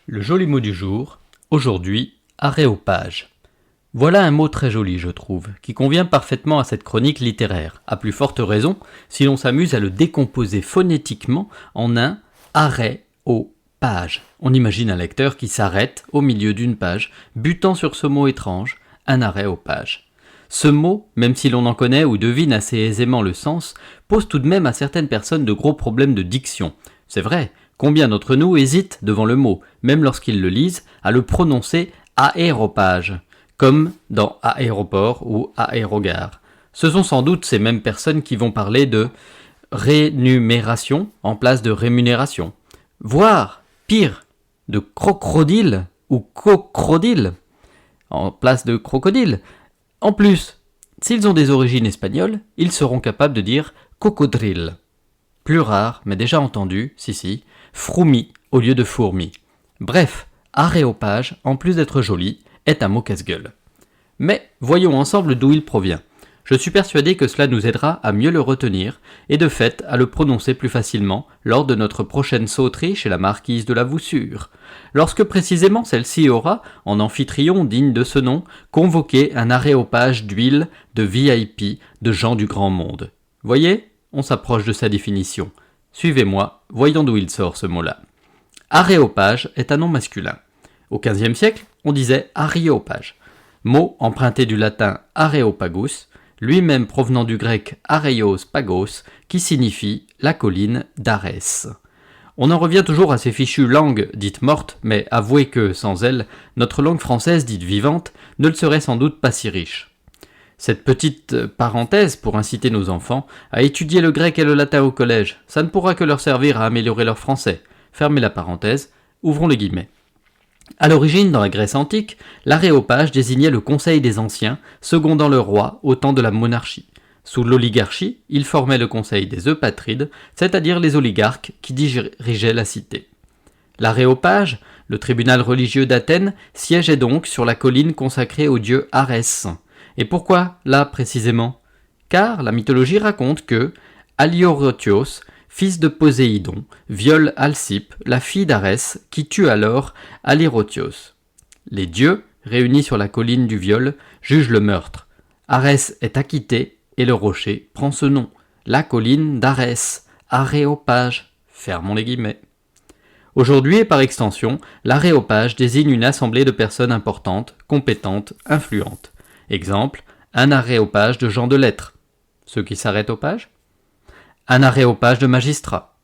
Le joli mot du jour, aujourd'hui, aréopage. Voilà un mot très joli, je trouve, qui convient parfaitement à cette chronique littéraire, à plus forte raison si l'on s'amuse à le décomposer phonétiquement en un aréopage. On imagine un lecteur qui s'arrête au milieu d'une page, butant sur ce mot étrange, un aréopage. Ce mot, même si l'on en connaît ou devine assez aisément le sens, pose tout de même à certaines personnes de gros problèmes de diction. C'est vrai, combien d'entre nous hésitent devant le mot, même lorsqu'ils le lisent, à le prononcer aéropage, comme dans aéroport ou aérogare. Ce sont sans doute ces mêmes personnes qui vont parler de rémunération en place de rémunération, voire, pire, de crocodile ou cocrodile en place de crocodile. En plus, s'ils ont des origines espagnoles, ils seront capables de dire cocodril. Plus rare, mais déjà entendu, si, froumi au lieu de fourmi. Bref, aréopage, en plus d'être joli, est un mot casse-gueule. Mais voyons ensemble d'où il provient. Je suis persuadé que cela nous aidera à mieux le retenir et de fait à le prononcer plus facilement lors de notre prochaine sauterie chez la marquise de la Voussure, lorsque précisément celle-ci aura, en amphitryon digne de ce nom, convoqué un aréopage d'huile, de VIP, de gens du grand monde. Voyez ? On s'approche de sa définition. Suivez-moi, voyons d'où il sort ce mot-là. Aréopage est un nom masculin. Au XVe siècle, on disait aréopage, mot emprunté du latin areopagus, lui-même provenant du grec areios pagos, qui signifie la colline d'Arès. On en revient toujours à ces fichues langues dites mortes, mais avouez que, sans elles, notre langue française dite vivante ne le serait sans doute pas si riche. Cette petite parenthèse pour inciter nos enfants à étudier le grec et le latin au collège, ça ne pourra que leur servir à améliorer leur français. Fermez la parenthèse, ouvrons les guillemets. À l'origine, dans la Grèce antique, l'aréopage désignait le conseil des anciens, secondant le roi au temps de la monarchie. Sous l'oligarchie, il formait le conseil des eupatrides, c'est-à-dire les oligarques qui dirigeaient la cité. L'aréopage, le tribunal religieux d'Athènes, siégeait donc sur la colline consacrée au dieu Arès. Et pourquoi là précisément ? Car la mythologie raconte que Aliorotios, fils de Poséidon, viole Alcippe, la fille d'Arès, qui tue alors Aliorotios. Les dieux, réunis sur la colline du viol, jugent le meurtre. Arès est acquitté et le rocher prend ce nom, la colline d'Arès, aréopage, fermons les guillemets. Aujourd'hui et par extension, l'aréopage désigne une assemblée de personnes importantes, compétentes, influentes. Exemple, un aréopage de gens de lettres, ceux qui s'arrêtent aux pages. Un aréopage de magistrats.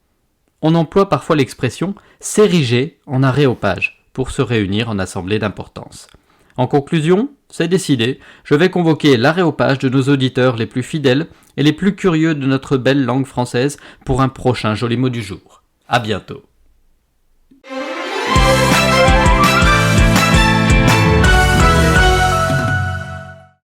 On emploie parfois l'expression « s'ériger en aréopage » pour se réunir en assemblée d'importance. En conclusion, c'est décidé, je vais convoquer l'aréopage de nos auditeurs les plus fidèles et les plus curieux de notre belle langue française pour un prochain joli mot du jour. À bientôt.